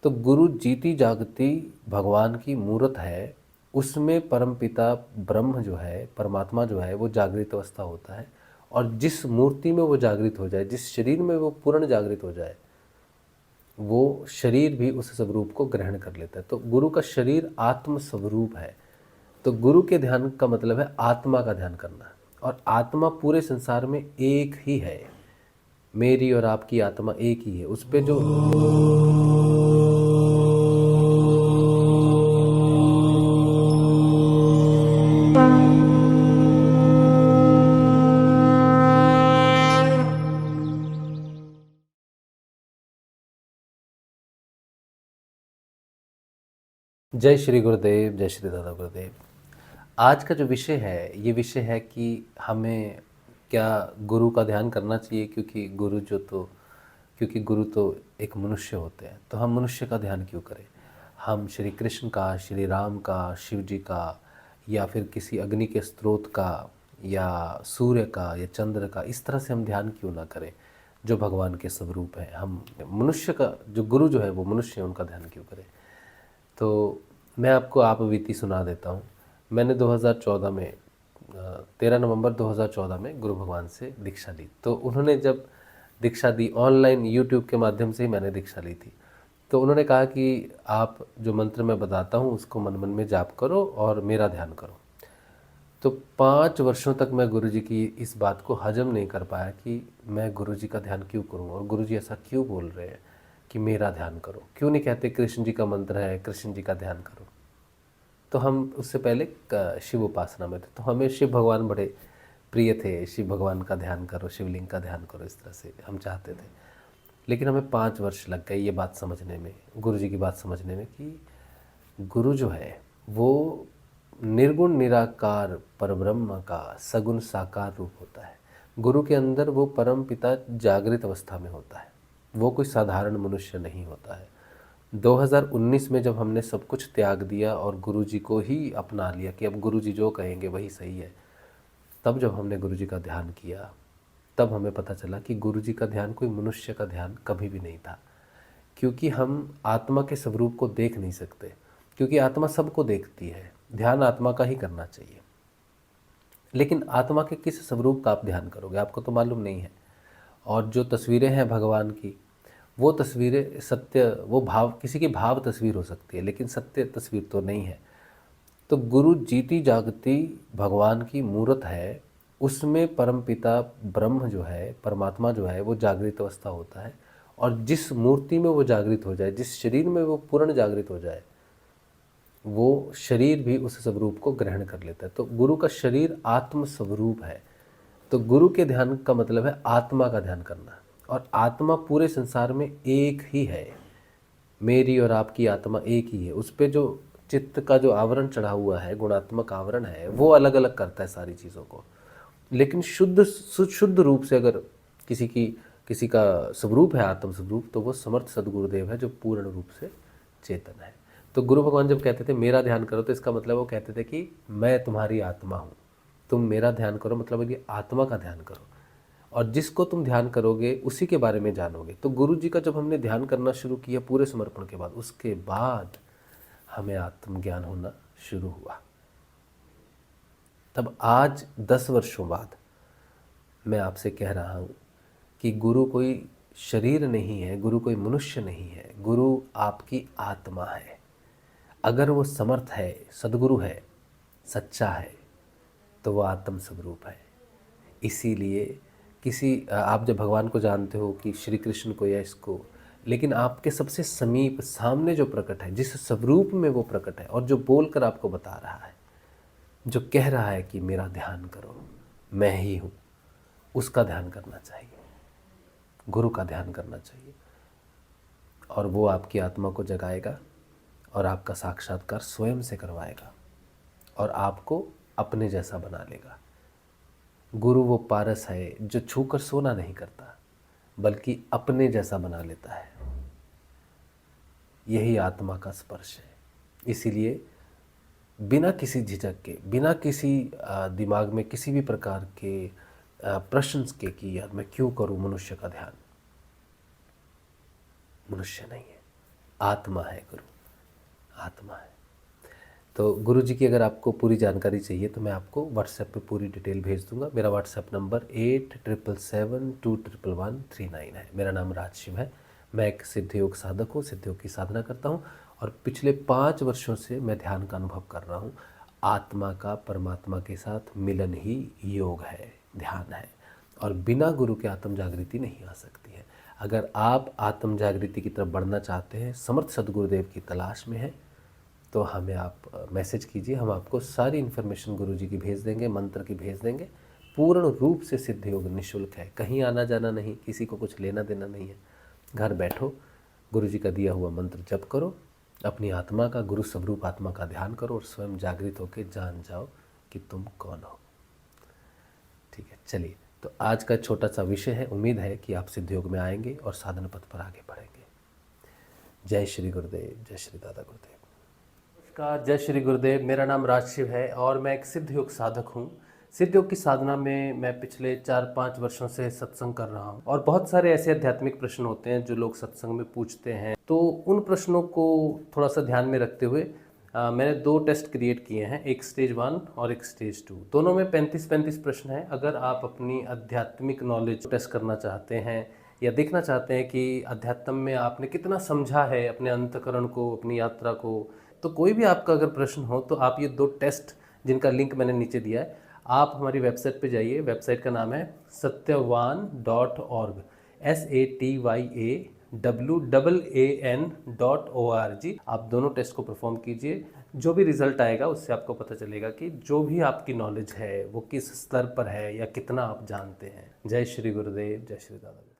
तो गुरु जीती जागती भगवान की मूरत है, उसमें परमपिता ब्रह्म जो है, परमात्मा जो है, वो जागृत अवस्था होता है। और जिस मूर्ति में वो जागृत हो जाए, जिस शरीर में वो पूर्ण जागृत हो जाए, वो शरीर भी उस स्वरूप को ग्रहण कर लेता है। तो गुरु का शरीर आत्म स्वरूप है। तो गुरु के ध्यान का मतलब है आत्मा का ध्यान करना। और आत्मा पूरे संसार में एक ही है, मेरी और आपकी आत्मा एक ही है। उस पे जो जय श्री गुरुदेव, जय श्री दादा गुरुदेव। आज का जो विषय है, ये विषय है कि हमें क्या गुरु का ध्यान करना चाहिए, क्योंकि गुरु तो एक मनुष्य होते हैं। तो हम मनुष्य का ध्यान क्यों करें? हम श्री कृष्ण का, श्री राम का, शिव जी का, या फिर किसी अग्नि के स्रोत का, या सूर्य का, या चंद्र का, इस तरह से हम ध्यान क्यों ना करें जो भगवान के स्वरूप हैं? हम मनुष्य का, जो गुरु जो है वो मनुष्य है, उनका ध्यान क्यों करें? तो मैं आपको आपबीती सुना देता हूँ। मैंने 2014 में 13 नवंबर 2014 में गुरु भगवान से दीक्षा ली। तो उन्होंने जब दीक्षा दी, ऑनलाइन यूट्यूब के माध्यम से ही मैंने दीक्षा ली थी। तो उन्होंने कहा कि आप जो मंत्र मैं बताता हूँ उसको मन मन में जाप करो और मेरा ध्यान करो। तो 5 वर्षों तक मैं गुरुजी की इस बात को हजम नहीं कर पाया कि मैं गुरुजी का ध्यान क्यों करूं, और गुरुजी ऐसा क्यों बोल रहे हैं कि मेरा ध्यान करो। क्यों नहीं कहते कृष्ण जी का मंत्र है, कृष्ण जी का ध्यान करो। तो हम उससे पहले शिव उपासना में थे, तो हमें शिव भगवान बड़े प्रिय थे। शिव भगवान का ध्यान करो, शिवलिंग का ध्यान करो, इस तरह से हम चाहते थे। लेकिन हमें 5 वर्ष लग गए ये बात समझने में, गुरुजी की बात समझने में, कि गुरु जो है वो निर्गुण निराकार परब्रह्म का सगुण साकार रूप होता है। गुरु के अंदर वो परम पिता जागृत अवस्था में होता है, वो कोई साधारण मनुष्य नहीं होता है। 2019 में जब हमने सब कुछ त्याग दिया और गुरुजी को ही अपना लिया कि अब गुरुजी जो कहेंगे वही सही है, तब जब हमने गुरुजी का ध्यान किया, तब हमें पता चला कि गुरुजी का ध्यान कोई मनुष्य का ध्यान कभी भी नहीं था। क्योंकि हम आत्मा के स्वरूप को देख नहीं सकते, क्योंकि आत्मा सबको देखती है। ध्यान आत्मा का ही करना चाहिए। लेकिन आत्मा के किस स्वरूप का आप ध्यान करोगे, आपको तो मालूम नहीं है। और जो तस्वीरें हैं भगवान की, वो तस्वीरें सत्य, वो भाव, किसी की भाव तस्वीर हो सकती है, लेकिन सत्य तस्वीर तो नहीं है। तो गुरु जीती जागती भगवान की मूरत है, उसमें परमपिता ब्रह्म जो है, परमात्मा जो है, वो जागृत अवस्था होता है। और जिस मूर्ति में वो जागृत हो जाए, जिस शरीर में वो पूर्ण जागृत हो जाए, वो शरीर भी उस स्वरूप को ग्रहण कर लेता है। तो गुरु का शरीर आत्म स्वरूप है। तो गुरु के ध्यान का मतलब है आत्मा का ध्यान करना। और आत्मा पूरे संसार में एक ही है, मेरी और आपकी आत्मा एक ही है। उस पे जो चित्त का जो आवरण चढ़ा हुआ है, गुणात्मक आवरण है, वो अलग अलग करता है सारी चीज़ों को। लेकिन शुद्ध रूप से अगर किसी का स्वरूप है आत्म स्वरूप, तो वो समर्थ सदगुरुदेव है जो पूर्ण रूप से चेतन है। तो गुरु भगवान जब कहते थे मेरा ध्यान करो, तो इसका मतलब वो कहते थे कि मैं तुम्हारी आत्मा हूँ, तुम मेरा ध्यान करो, मतलब है कि आत्मा का ध्यान करो। और जिसको तुम ध्यान करोगे उसी के बारे में जानोगे। तो गुरु जी का जब हमने ध्यान करना शुरू किया पूरे समर्पण के बाद, उसके बाद हमें आत्मज्ञान होना शुरू हुआ। तब आज 10 वर्षों बाद मैं आपसे कह रहा हूँ कि गुरु कोई शरीर नहीं है, गुरु कोई मनुष्य नहीं है, गुरु आपकी आत्मा है। अगर वो समर्थ है, सद्गुरु है, सच्चा है, तो वो आत्म स्वरूप है। इसीलिए आप जब भगवान को जानते हो कि श्री कृष्ण को या इसको, लेकिन आपके सबसे समीप सामने जो प्रकट है, जिस स्वरूप में वो प्रकट है, और जो बोलकर आपको बता रहा है, जो कह रहा है कि मेरा ध्यान करो, मैं ही हूँ, उसका ध्यान करना चाहिए, गुरु का ध्यान करना चाहिए। और वो आपकी आत्मा को जगाएगा और आपका साक्षात्कार स्वयं से करवाएगा और आपको अपने जैसा बना लेगा। गुरु वो पारस है जो छूकर सोना नहीं करता, बल्कि अपने जैसा बना लेता है। यही आत्मा का स्पर्श है। इसीलिए बिना किसी झिझक के, बिना किसी दिमाग में किसी भी प्रकार के प्रश्न के कि यार मैं क्यों करूं मनुष्य का ध्यान, मनुष्य नहीं है, आत्मा है गुरु, आत्मा है। तो गुरु जी की अगर आपको पूरी जानकारी चाहिए तो मैं आपको व्हाट्सएप पे पूरी डिटेल भेज दूंगा। मेरा व्हाट्सएप नंबर 8777211139 है। मेरा नाम राजशिव है। मैं एक सिद्ध योग साधक हूँ, सिद्ध योग की साधना करता हूँ और पिछले 5 वर्षों से मैं ध्यान का अनुभव कर रहा हूँ। आत्मा का परमात्मा के साथ मिलन ही योग है, ध्यान है, और बिना गुरु के आत्म जागृति नहीं आ सकती है। अगर आप आत्म जागृति की तरफ बढ़ना चाहते हैं, समर्थ सद्गुरुदेव की तलाश में हैं, तो हमें आप मैसेज कीजिए, हम आपको सारी इन्फॉर्मेशन गुरुजी की भेज देंगे, मंत्र की भेज देंगे। पूर्ण रूप से सिद्ध योग निःशुल्क है, कहीं आना जाना नहीं, किसी को कुछ लेना देना नहीं है। घर बैठो, गुरुजी का दिया हुआ मंत्र जप करो, अपनी आत्मा का, गुरु स्वरूप आत्मा का ध्यान करो और स्वयं जागृत होकर जान जाओ कि तुम कौन हो। ठीक है, चलिए, तो आज का छोटा सा विषय है। उम्मीद है कि आप सिद्ध योग में आएंगे और साधन पथ पर आगे बढ़ेंगे। जय श्री गुरुदेव, जय श्री दादा गुरुदेव। नमस्कार, जय श्री गुरुदेव। मेरा नाम राजशिव है और मैं एक सिद्ध योग साधक हूँ। सिद्ध योग की साधना में मैं पिछले 4-5 वर्षों से सत्संग कर रहा हूँ और बहुत सारे ऐसे आध्यात्मिक प्रश्न होते हैं जो लोग सत्संग में पूछते हैं। तो उन प्रश्नों को थोड़ा सा ध्यान में रखते हुए मैंने 2 टेस्ट क्रिएट किए हैं, एक स्टेज 1 और एक स्टेज 2। दोनों में 35-35 प्रश्न हैं। अगर आप अपनी आध्यात्मिक नॉलेज टेस्ट करना चाहते हैं या देखना चाहते हैं कि अध्यात्म में आपने कितना समझा है अपने अंतःकरण को, अपनी यात्रा को, तो कोई भी आपका अगर प्रश्न हो तो आप ये 2 टेस्ट, जिनका लिंक मैंने नीचे दिया है, आप हमारी वेबसाइट पे जाइए। वेबसाइट का नाम है satyavan.org, SATYAWAAN.org। आप दोनों टेस्ट को परफॉर्म कीजिए। जो भी रिजल्ट आएगा उससे आपको पता चलेगा कि जो भी आपकी नॉलेज है वो किस स्तर पर है या कितना आप जानते हैं। जय श्री गुरुदेव, जय श्री दादा।